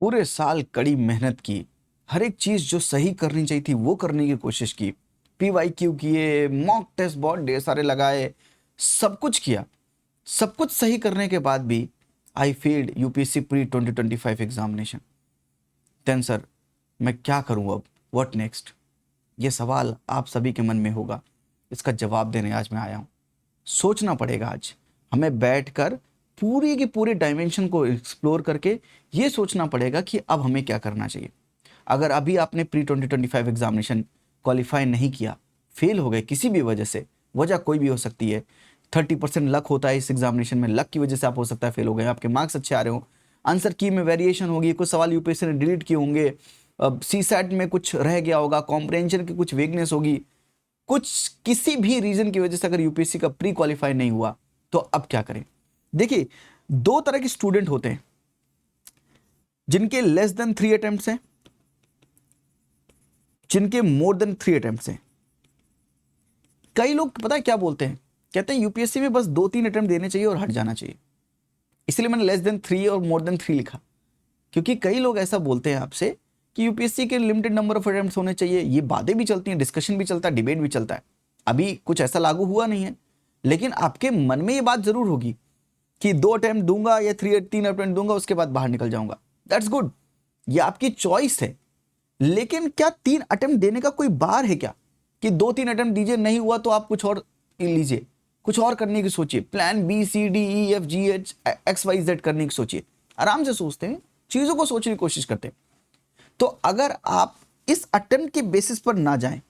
पूरे साल कड़ी मेहनत की, हर एक चीज जो सही करनी चाहिए थी वो करने की कोशिश की, पीवाईक्यू किए, मॉक टेस्ट बहुत ढेर सारे लगाए, सब कुछ किया। सब कुछ सही करने के बाद भी I failed UPSC pre 2025 examination. Then sir, मैं क्या करूं अब, व्हाट नेक्स्ट? ये सवाल आप सभी के मन में होगा। इसका जवाब देने आज मैं आया हूं। सोचना पड़ेगा आज हमें बैठकर, पूरी की पूरी डायमेंशन को एक्सप्लोर करके ये सोचना पड़ेगा कि अब हमें क्या करना चाहिए। अगर अभी आपने प्री 2025 एग्जामिनेशन क्वालिफाई नहीं किया, फेल हो गए किसी भी वजह से, वजह कोई भी हो सकती है, 30% लक होता है इस एग्जामिनेशन में, लक की वजह से आप हो सकता है फेल हो गए, आपके मार्क्स अच्छे आ रहे हो, आंसर की में वेरिएशन होगी, कुछ सवाल यूपीएससी ने डिलीट किए होंगे, सी सेट में कुछ रह गया होगा, कॉम्प्रहेंशन की कुछ वीकनेस होगी, कुछ किसी भी रीजन की वजह से अगर यूपीएससी का प्री क्वालिफाई नहीं हुआ तो अब क्या करें? देखिए, दो तरह के स्टूडेंट होते हैं, जिनके लेस देन 3 अटेम्प्ट्स हैं, जिनके मोर देन 3 अटेम्प्ट्स हैं। कई लोग पता है क्या बोलते हैं, कहते हैं यूपीएससी में बस 2-3 अटेम्प्ट देने चाहिए और हट जाना चाहिए। इसलिए मैंने लेस देन 3 और मोर देन 3 लिखा, क्योंकि कई लोग ऐसा बोलते हैं आपसे कि यूपीएससी के लिमिटेड नंबर ऑफ अटेम्प्ट्स होने चाहिए। ये बातें भी चलती हैं, डिस्कशन भी चलता है, डिबेट भी चलता है। अभी कुछ ऐसा लागू हुआ नहीं है, लेकिन आपके मन में ये बात जरूर होगी कि 2 अटेम्प्ट दूंगा या 3 अटेम्प्ट दूंगा, उसके बाद बाहर निकल जाऊंगा। दैट्स गुड, ये आपकी चॉइस है। लेकिन क्या 3 अटेम्प्ट देने का कोई बार है क्या, कि 2-3 अटेम्प्ट दीजिए, नहीं हुआ तो आप कुछ और लीजिए, कुछ और करने की सोचिए, plan B C D E F G H X Y Z करने की सोचिए। आराम से सोचते हैं, चीजों को सोचने की कोशिश करते हैं। तो अगर आप इस अटेम्प्ट के बेसिस पर ना जाएं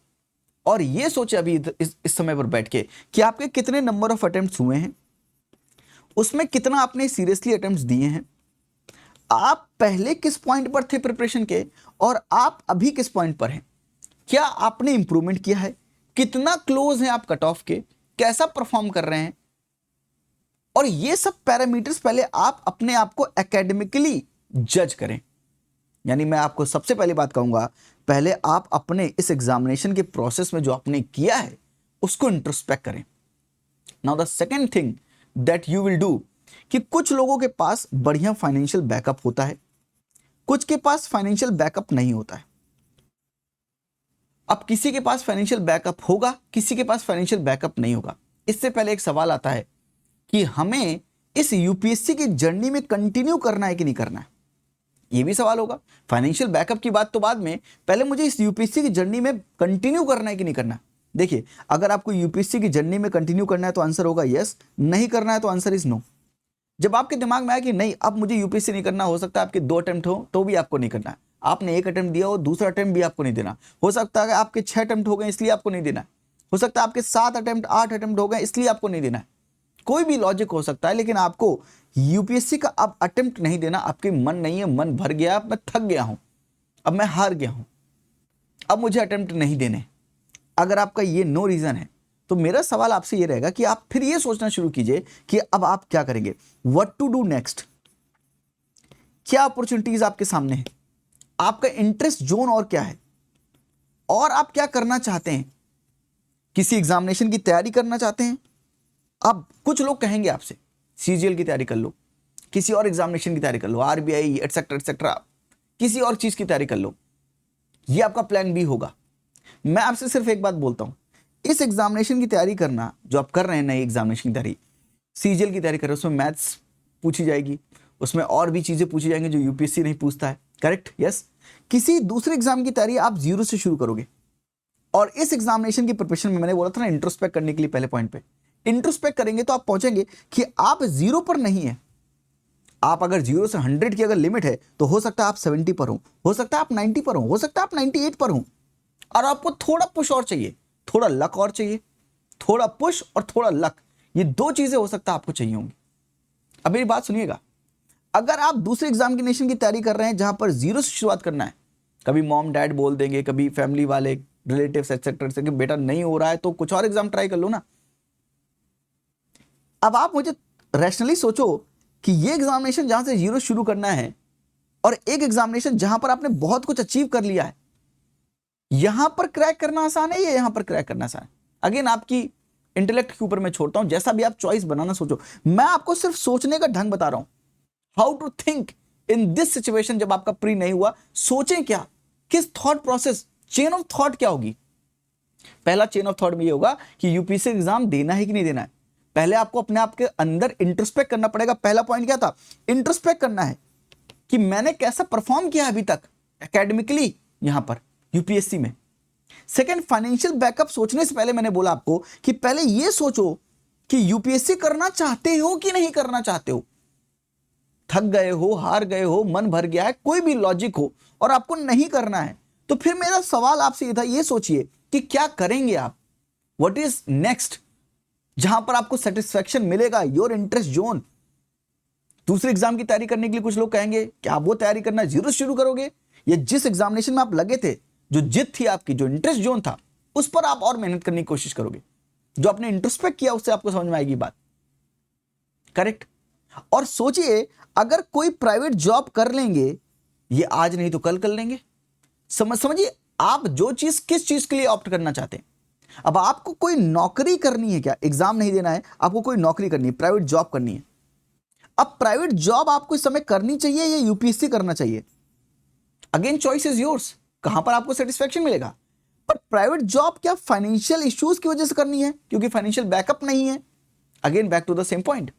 और ये सोचे अभी इस समय पर बैठ के कि आपके कितने नंबर ऑफ अटेम्प्ट्स हुए हैं, उसमें कितना आपने सीरियसली अटेम्प्ट्स दिए हैं, आप पहले किस पॉइंट पर थे प्रिपरेशन के और आप अभी किस पॉइंट पर हैं, क्या आपने इंप्रूवमेंट किया है, कितना क्लोज है आप कट ऑफ के, कैसा परफॉर्म कर रहे हैं, और ये सब पैरामीटर्स पहले आप अपने आप को एकेडमिकली जज करें। यानी मैं आपको सबसे पहली बात कहूंगा, पहले आप अपने इस एग्जामिनेशन के प्रोसेस में जो आपने किया है उसको इंट्रोस्पेक्ट करें। Now the second thing that you will do, कि कुछ लोगों के पास बढ़िया फाइनेंशियल बैकअप होता है, कुछ के पास फाइनेंशियल बैकअप नहीं होता है। अब किसी के पास फाइनेंशियल बैकअप होगा, किसी के पास फाइनेंशियल बैकअप नहीं होगा। इससे पहले एक सवाल आता है कि हमें इस यूपीएससी की जर्नी में कंटिन्यू करना है कि नहीं करना है, ये भी सवाल होगा। फाइनेंशियल बैकअप की बात तो बाद में, पहले मुझे इस यूपीएससी की जर्नी में कंटिन्यू करना है कि नहीं करना। देखिए, अगर आपको यूपीएससी की जर्नी में कंटिन्यू करना है तो आंसर होगा यस, नहीं करना है तो आंसर इज नो। जब आपके दिमाग में आया कि नहीं अब मुझे यूपीएससी नहीं करना, हो सकता है आपके 2 अटेम्प्ट हो तो भी आपको नहीं करना है, आपने 1 अटेम्प्ट दिया हो, दूसरा अटेम्प्ट भी आपको नहीं देना, हो सकता है आपके 6 अटेम्प्ट हो गए इसलिए आपको नहीं देना है, हो सकता है आपके 7 अटेम्प्ट 8 अटेम्प्ट हो गए इसलिए आपको नहीं देना है, कोई भी लॉजिक हो सकता है। लेकिन आपको यूपीएससी का अब अटेम्प्ट नहीं देना, आपके मन नहीं है, मन भर गया, अब मैं थक गया हूं, अब मैं हार गया हूं, अब मुझे अटेम्प्ट नहीं देने। अगर आपका ये नो रीजन है तो मेरा सवाल आपसे ये रहेगा कि आप फिर ये सोचना शुरू कीजिए कि अब आप क्या करेंगे, व्हाट टू डू नेक्स्ट, क्या अपॉर्चुनिटीज आपके सामने है, आपका इंटरेस्ट जोन और क्या है, और आप क्या करना चाहते हैं। किसी एग्जामिनेशन की तैयारी करना चाहते हैं, अब कुछ लोग कहेंगे आपसे सीजीएल की तैयारी कर लो, किसी और एग्जामिनेशन की तैयारी कर लो, आरबीआई एटसेट्रा एटसेट्रा, किसी और चीज की तैयारी कर लो, ये आपका प्लान बी होगा। मैं आपसे सिर्फ एक बात बोलता हूं, इस एग्जामिनेशन की तैयारी करना जो आप कर रहे हैं, नई एग्जामिनेशन की तैयारी, सीजीएल की तैयारी कर रहे हैं, उसमें मैथ्स पूछी जाएगी, उसमें और भी चीजें पूछी जाएंगी जो यूपीएससी नहीं पूछता है, करेक्ट? यस। किसी दूसरे एग्जाम की तैयारी आप जीरो से शुरू करोगे, और इस एग्जामिनेशन की प्रिपरेशन में मैंने बोला था ना इंट्रोस्पेक्ट करने के लिए, पहले पॉइंट पे इंट्रोस्पेक्ट करेंगे तो आप पहुंचेंगे कि आप जीरो पर नहीं है। आप अगर 0 से 100 की अगर लिमिट है तो हो सकता है आप 70 पर हो सकता है आप 90 पर हो सकता है आप 98 पर हो, और आपको थोड़ा पुश और चाहिए, थोड़ा लक और चाहिए, थोड़ा पुश और थोड़ा लक, ये 2 चीजें हो सकता है आपको चाहिए होंगी। अब मेरी बात सुनिएगा, अगर आप दूसरे एग्जामिनेशन की तैयारी कर रहे हैं जहां पर 0 से शुरुआत करना है, कभी मॉम डैड बोल देंगे, कभी फैमिली वाले रिलेटिव्स एक्सेट्रा से कि बेटा नहीं हो रहा है तो कुछ और एग्जाम ट्राई कर लो ना। अब आप मुझे रैशनली सोचो कि ये एग्जामिनेशन जहां से 0 शुरू करना है और एक एग्जामिनेशन जहां पर आपने बहुत कुछ अचीव कर लिया है, यहां पर क्रैक करना आसान है या यहां पर क्रैक करना आसान है? अगेन आपकी इंटेलेक्ट के ऊपर मैं छोड़ता हूं, जैसा भी आप चॉइस बनाना सोचो, मैं आपको सिर्फ सोचने का ढंग बता रहा हूं, how to think in this situation जब आपका प्री नहीं हुआ, सोचें क्या, किस thought process, chain of thought क्या होगी। पहला चेन ऑफ थॉट में ये होगा कि यूपीएससी एग्जाम देना है कि नहीं देना है। पहले आपको अपने आप के अंदर इंट्रोस्पेक्ट करना पड़ेगा। पहला पॉइंट क्या था, इंट्रोस्पेक्ट करना है कि मैंने कैसा परफॉर्म किया अभी तक एकेडमिकली यहां पर यूपीएससी में। सेकंड, फाइनेंशियल बैकअप सोचने से पहले मैंने बोला आपको कि पहले यह सोचो कि यूपीएससी करना चाहते हो कि नहीं करना चाहते हो। थक गए हो, हार गए हो, मन भर गया है, कोई भी लॉजिक हो और आपको नहीं करना है, तो फिर मेरा सवाल आपसे था, ये सोचिए कि क्या करेंगे आप, व्हाट इज नेक्स्ट, जहां पर आपको सेटिस्फैक्शन मिलेगा, योर इंटरेस्ट जोन। दूसरे एग्जाम की तैयारी करने के लिए कुछ लोग कहेंगे कि आप वो तैयारी करना जीरो से शुरू करोगे, या जिस एग्जामिनेशन में आप लगे थे, जो जिद थी आपकी, जो इंटरेस्ट जोन था, उस पर आप और मेहनत करने की कोशिश करोगे। जो आपने इंट्रोस्पेक्ट किया उससे आपको समझ में आएगी बात, करेक्ट। और सोचिए अगर कोई प्राइवेट जॉब कर लेंगे, ये आज नहीं तो कल कर लेंगे। समझिए आप जो चीज, किस चीज के लिए ऑप्ट करना चाहते हैं। अब आपको कोई नौकरी करनी है, क्या एग्जाम नहीं देना है, आपको कोई नौकरी करनी है, प्राइवेट जॉब करनी है। अब प्राइवेट जॉब आपको इस समय करनी चाहिए या यूपीएससी करना चाहिए, अगेन चॉइस इज योर्स, कहां पर आपको सेटिस्फैक्शन मिलेगा। पर प्राइवेट जॉब क्या फाइनेंशियल इश्यूज की वजह से करनी है, क्योंकि फाइनेंशियल बैकअप नहीं है। Again back to the same point,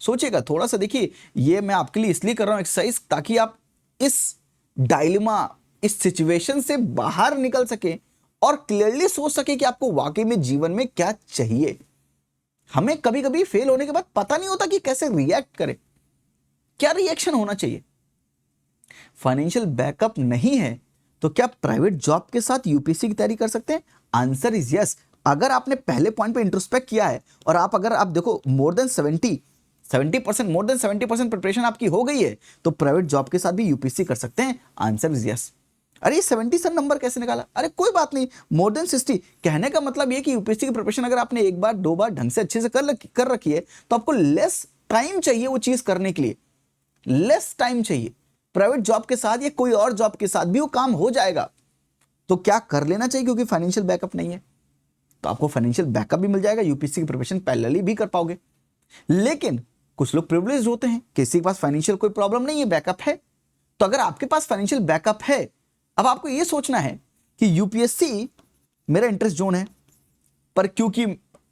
सोचिएगा थोड़ा सा। देखिए ये मैं आपके लिए इसलिए कर रहा हूं एक्सरसाइज, ताकि आप इस डायलेमा, इस सिचुएशन से बाहर निकल सके और क्लियरली सोच सके कि आपको वाकई में जीवन में क्या चाहिए। हमें कभी कभी फेल होने के बाद पता नहीं होता कि कैसे रिएक्ट करें, क्या रिएक्शन होना चाहिए। फाइनेंशियल बैकअप नहीं है तो क्या प्राइवेट जॉब के साथ यूपीएससी की तैयारी कर सकते हैं? Answer is yes. अगर आपने पहले पॉइंट पे इंट्रोस्पेक्ट किया है और अगर आप देखो मोर देन 70% प्रिपरेशन आपकी हो गई है, तो प्राइवेट जॉब के साथ भी यूपीएससी कर सकते हैं। Answer is yes. अरे 70 सर नंबर कैसे निकाला? अरे कोई बात नहीं, मोर देन 60। कहने का मतलब ये कि यूपीएससी की प्रिपरेशन अगर आपने एक बार दो बार ढंग से अच्छे से कर रखी है, तो आपको लेस टाइम चाहिए वो चीज करने के लिए, लेस टाइम चाहिए। प्राइवेट जॉब के साथ या कोई और जॉब के साथ भी वो काम हो जाएगा। तो क्या कर लेना चाहिए, क्योंकि फाइनेंशियल बैकअप नहीं है तो आपको फाइनेंशियल बैकअप भी मिल जाएगा, यूपीएससी की प्रिपरेशन पैरेलली भी कर पाओगे। लेकिन कुछ लोग प्रिविलेज्ड होते हैं, किसी के पास फाइनेंशियल कोई प्रॉब्लम नहीं है, बैकअप है। तो अगर आपके पास फाइनेंशियल बैकअप है, अब आपको यह सोचना है कि यूपीएससी मेरा इंटरेस्ट जोन है, पर क्योंकि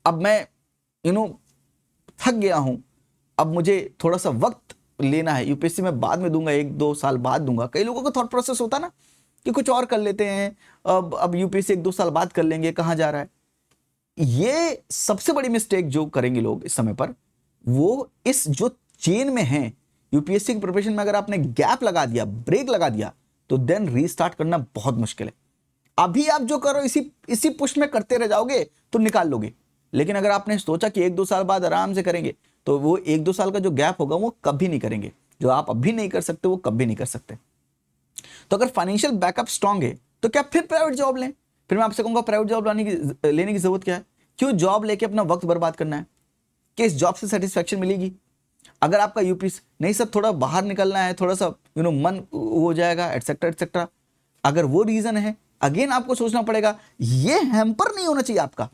अब मैं थक गया हूं, अब मुझे थोड़ा सा वक्त लेना है, यूपीएससी में बाद में दूंगा, 1-2 साल बाद दूंगा। कई लोगों का थॉट प्रोसेस होता ना कि कुछ और कर लेते हैं, अब यूपीएससी 1-2 साल बाद कर लेंगे, कहां जा रहा है। ये सबसे बड़ी मिस्टेक जो करेंगे लोग इस समय पर, वो इस जो चेन में है यूपीएससी की प्रिपरेशन में, अगर आपने गैप लगा दिया, ब्रेक लगा दिया, तो देन रीस्टार्ट करना बहुत मुश्किल है। अभी आप जो करो इसी पुश में करते रह जाओगे तो निकाल लोगे। लेकिन अगर आपने सोचा कि 1-2 साल बाद आराम से करेंगे, तो वो 1-2 साल का जो गैप होगा वो कभी नहीं करेंगे। जो आप अभी नहीं कर सकते वो कभी नहीं कर सकते। तो अगर फाइनेंशियल बैकअप स्ट्रांग है तो क्या फिर प्राइवेट जॉब लें? फिर मैं आपसे कहूंगा प्राइवेट जॉब लेने की जरूरत क्या है? क्यों जॉब लेके अपना वक्त बर्बाद करना है? कि इस जॉब से सेटिस्फैक्शन मिलेगी? अगर आपका यूपीएससी नहीं सर थोड़ा बाहर निकलना है, थोड़ा सा मन हो जाएगा, एटसेट्रा एटसेट्रा, अगर वो रीजन है, अगेन आपको सोचना पड़ेगा। ये हैम्पर नहीं होना चाहिए आपका,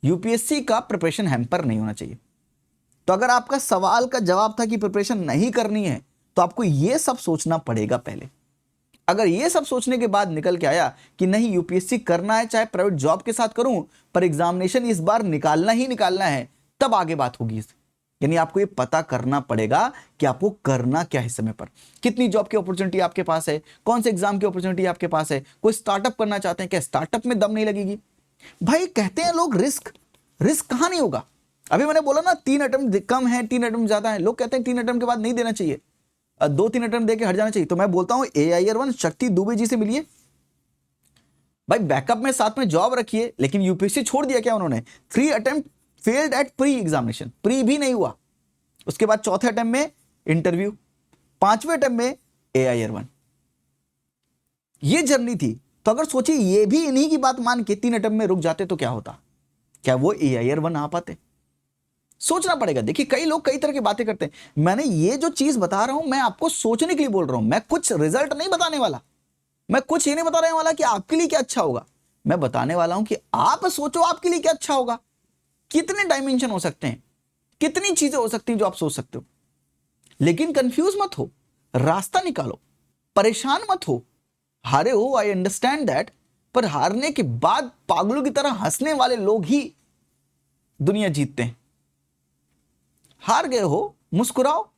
यूपीएससी का प्रिपरेशन हैम्पर नहीं होना चाहिए। तो अगर आपका सवाल का जवाब था कि प्रिपरेशन नहीं करनी है, तो आपको यह सब सोचना पड़ेगा पहले। अगर यह सब सोचने के बाद निकल के आया कि नहीं यूपीएससी करना है, चाहे प्राइवेट जॉब के साथ करूं, पर एग्जामिनेशन इस बार निकालना ही निकालना है, तब आगे बात होगी। यानी आपको ये पता करना पड़ेगा कि आपको करना क्या है समय पर, कितनी जॉब की अपॉर्चुनिटी आपके पास है, कौन से एग्जाम की अपॉर्चुनिटी आपके पास है। कोई स्टार्टअप करना चाहते हैं, क्या स्टार्टअप में दम नहीं लगेगी? भाई कहते हैं लोग रिस्क कहां नहीं होगा। अभी मैंने बोला ना 3 अटेम्प्ट कम है, 3 अटेम्प्ट ज्यादा है। लोग कहते हैं 3 अटेम्प्ट के बाद नहीं देना चाहिए, 2-3 अटेम्प्ट देके हट जाना चाहिए। तो मैं बोलता हूं AIR1 शक्ति दुबे जी से मिलिए भाई, बैकअप में साथ में जॉब रखिए। लेकिन यूपीएससी छोड़ दिया क्या उन्होंने? 3 attempt failed at pre examination, pre भी नहीं हुआ, उसके बाद चौथे अटेम्प्ट में इंटरव्यू, 5वें अटेम्प्ट में AIR1। ये जर्नी थी। तो अगर सोचिए ये भी इन्हीं की बात मान के 3 अटेम्प्ट में रुक जाते तो क्या होता? क्या वो AIR1 आ पाते? सोचना पड़ेगा। देखिए कई लोग कई तरह की बातें करते हैं। मैंने ये जो चीज बता रहा हूं, मैं आपको सोचने के लिए बोल रहा हूं। मैं कुछ रिजल्ट नहीं बताने वाला, मैं कुछ ये नहीं बता रहे वाला कि आपके लिए क्या अच्छा होगा। मैं बताने वाला हूं कि आप सोचो आपके लिए क्या अच्छा होगा। कितने डायमेंशन हो सकते हैं, कितनी चीजें हो सकती हैं जो आप सोच सकते हो। लेकिन कंफ्यूज मत हो, रास्ता निकालो, परेशान मत हो। हारे हो, आई अंडरस्टैंड दैट, पर हारने के बाद पागलों की तरह हंसने वाले लोग ही दुनिया जीतते हैं। हार गए हो, मुस्कुराओ,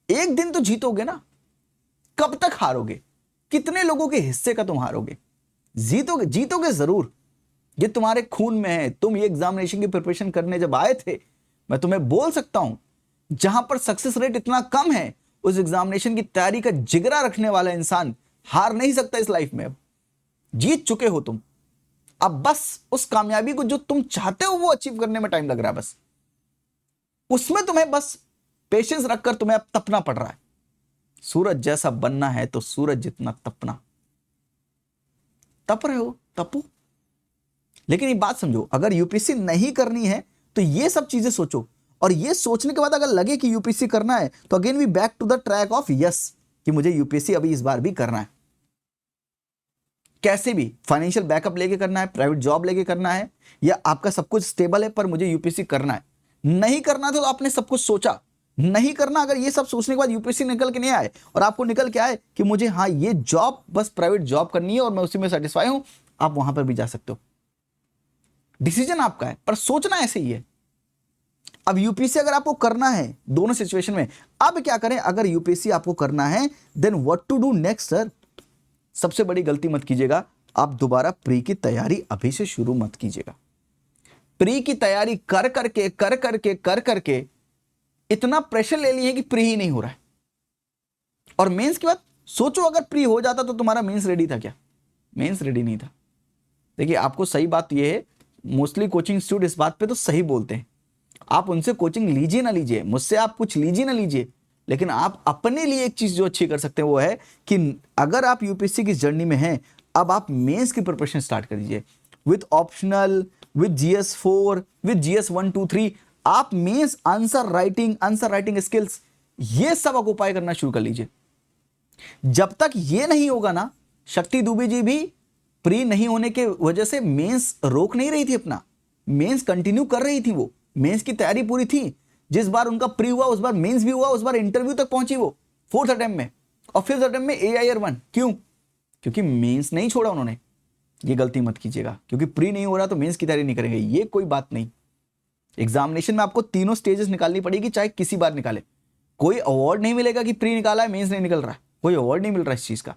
एक दिन तो जीतोगे ना। कब तक हारोगे? कितने लोगों के हिस्से का तुम हारोगे? जीतोगे, जीतोगे जरूर। ये तुम्हारे खून में है। तुम ये एग्जामिनेशन की प्रिपरेशन करने जब आए थे, मैं तुम्हें बोल सकता हूं, जहां पर सक्सेस रेट इतना कम है, उस एग्जामिनेशन की तैयारी का जिगरा रखने वाला इंसान हार नहीं सकता इस लाइफ में। अब जीत चुके हो तुम। अब बस उस कामयाबी को जो तुम चाहते हो वो अचीव करने में टाइम लग रहा है। बस उसमें तुम्हें बस पेशेंस रखकर तुम्हें अब तपना पड़ रहा है। सूरज जैसा बनना है तो सूरज जितना तपना। तप रहे हो, तपो। लेकिन ये बात समझो, अगर यूपीएससी नहीं करनी है तो ये सब चीजें सोचो, और ये सोचने के बाद अगर लगे कि यूपीएससी करना है तो again we back to the track of yes, कि मुझे यूपीएससी अभी इस बार भी करना है। कैसे भी फाइनेंशियल बैकअप लेके करना है, प्राइवेट जॉब लेके करना है, या आपका सब कुछ स्टेबल है पर मुझे यूपीएससी करना है। नहीं करना तो आपने सब कुछ सोचा, नहीं करना। अगर ये सब सोचने के बाद यूपीएससी निकल के नहीं आए और आपको निकल के आए कि मुझे हाँ ये जॉब, बस प्राइवेट जॉब करनी है और मैं उसी में सेटिस्फाई हूं, आप वहां पर भी जा सकते हो। डिसीजन आपका है, पर सोचना ऐसे ही है। अब यूपीएससी अगर आपको करना है, दोनों सिचुएशन में अब क्या करें? अगर यूपीएससी आपको करना है then what to do next sir? सबसे बड़ी गलती मत कीजिएगा, आप दोबारा प्री की तैयारी अभी से शुरू मत कीजिएगा। प्री की तैयारी कर करके इतना प्रेशर ले लिए कि प्री ही नहीं हो रहा है। और मेंस की बात सोचो, अगर प्री हो जाता तो तुम्हारा मेंस रेडी था क्या? मेंस रेडी नहीं था। देखिए, आपको सही बात यह है, मोस्टली कोचिंग इंस्टीट्यूट इस बात पे तो सही बोलते हैं। आप उनसे कोचिंग लीजिए ना लीजिए, मुझसे आप कुछ लीजिए ना लीजिए, लेकिन आप अपने लिए एक चीज जो अच्छी कर सकते हैं वो है कि अगर आप यूपीएससी की जर्नी में हैं, अब आप मेंस की प्रिपरेशन स्टार्ट कर दीजिए with optional, with GS4, with GS 1 2 3। आप मेंस आंसर राइटिंग स्किल्स, ये सब ऑक्युपाई करना शुरू कर लीजिए। जब तक ये नहीं होगा ना, शक्ति दुबे जी भी प्री नहीं होने के वजह से मेंस रोक नहीं रही थी अपना, मेंस कंटिन्यू कर रही थी। वो मेंस की तैयारी पूरी थी। जिस बार उनका प्री हुआ उस बार मेंस भी हुआ, उस बार इंटरव्यू तक पहुंची वो 4th अटेम्प्ट में, और 5th अटेम्प्ट में AIR 1। क्यों? क्योंकि मेंस नहीं छोड़ा उन्होंने। ये गलती मत कीजिएगा, क्योंकि प्री नहीं हो रहा तो मेंस की तैयारी नहीं करेंगे, ये कोई बात नहीं। एग्जामिनेशन में आपको तीनों स्टेजेस निकालनी पड़ेगी, चाहे किसी बार निकाले। कोई अवार्ड नहीं मिलेगा कि प्री निकाला है मेंस नहीं निकल रहा है, कोई अवार्ड नहीं मिल रहा इस चीज का।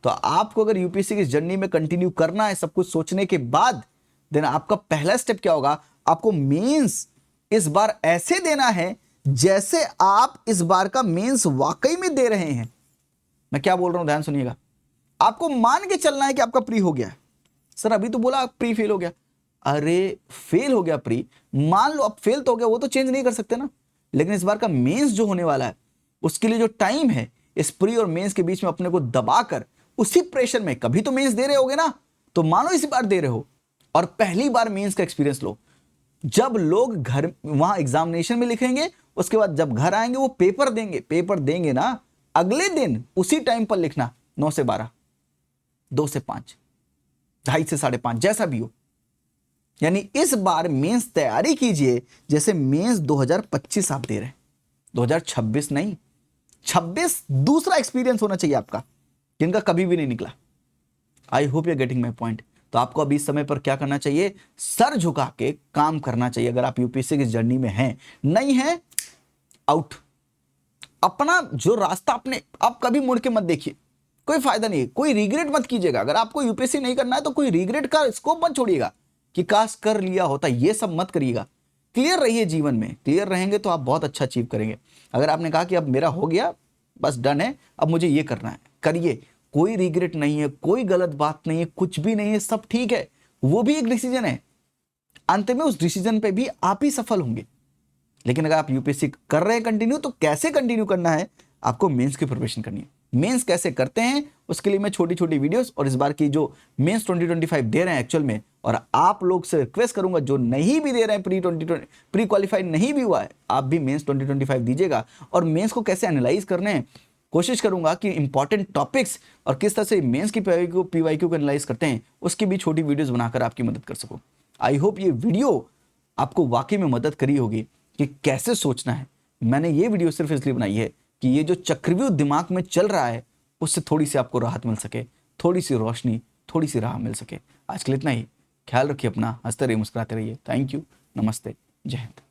तो आपको अगर यूपीएससी की जर्नी में कंटिन्यू करना है सब कुछ सोचने के बाद, देन आपका पहला स्टेप क्या होगा? आपको मेंस इस बार ऐसे देना है जैसे आप इस बार का मेंस वाकई में दे रहे हैं। मैं क्या बोल रहा हूं, ध्यान सुनिएगा। आपको मान के चलना है कि आपका प्री हो गया है। सर अभी तो बोला प्री फेल हो गया। अरे फेल हो गया प्री, मान लो अब फेल तो हो गया, वो तो चेंज नहीं कर सकते ना। लेकिन इस बार का मेंस जो होने वाला है, उसके लिए जो टाइम है, इस प्री और मेंस के बीच में अपने को दबाकर उसी प्रेशर में, कभी तो मेंस दे रहे होगे ना, तो मानो इसी बार दे रहे हो और पहली बार मेंस का एक्सपीरियंस लो। जब लोग घर वहां एग्जामिनेशन में लिखेंगे, उसके बाद जब घर आएंगे वो पेपर देंगे ना, अगले दिन उसी टाइम पर लिखना, 9 से 12, 2 से 5, 2:30 से 5:30, जैसा भी हो। यानी इस बार मेंस तैयारी कीजिए जैसे मेंस 2025 आप दे रहे हैं, 2026 नहीं। 26 दूसरा एक्सपीरियंस होना चाहिए आपका, जिनका कभी भी नहीं निकला। I hope you getting my point. तो आपको अभी इस समय पर क्या करना चाहिए? सर झुका के काम करना चाहिए। अगर आप यूपीएससी की जर्नी में हैं, नहीं है आउट। अपना जो रास्ता अपने आप कभी मुड़ के मत देखिए, कोई फायदा नहीं है, कोई रिग्रेट मत कीजिएगा। अगर आपको यूपीएससी नहीं करना है तो कोई रिग्रेट का स्कोप मत छोड़िएगा कि काश कर लिया होता, ये सब मत करिएगा। क्लियर रहिए जीवन में, क्लियर रहेंगे तो आप बहुत अच्छा अचीव करेंगे। अगर आपने कहा कि अब मेरा हो गया, बस डन है, अब मुझे ये करना है, करिए। कोई रिग्रेट नहीं है, कोई गलत बात नहीं है, कुछ भी नहीं है, सब ठीक है। वो भी एक डिसीजन है, अंत में उस डिसीजन पे भी आप ही सफल होंगे। लेकिन अगर आप यूपीएससी कर रहे हैं कंटिन्यू, तो कैसे कंटिन्यू करना है? आपको मेंस की प्रिपरेशन करनी है। मेंस कैसे करते हैं उसके लिए मैं छोटी छोटी वीडियोस, और इस बार की जो मेंस 2025 दे रहे हैं एक्चुअल में, और आप लोग से रिक्वेस्ट करूंगा जो नहीं भी दे रहे हैं, प्री क्वालिफाइड नहीं भी हुआ है, आप भी मेंस 2025 दीजिएगा। और मेंस को कैसे एनालाइज करने हैं कोशिश करूंगा कि इंपॉर्टेंट टॉपिक्स और किस तरह से मेंस की पीवाईक्यू को एनालाइज करते हैं, उसकी भी छोटी वीडियोस बनाकर आपकी मदद कर सकूं। आई होप ये वीडियो आपको वाकई में मदद करी होगी कि कैसे सोचना है। मैंने ये वीडियो सिर्फ इसलिए बनाई है कि ये जो चक्रव्यूह दिमाग में चल रहा है उससे थोड़ी सी आपको राहत मिल सके, थोड़ी सी रोशनी, थोड़ी सी राह मिल सके। आज के लिए इतना ही। ख्याल रखिए अपना, हंसते रहिए, मुस्कुराते रहिए। थैंक यू, नमस्ते, जय हिंद।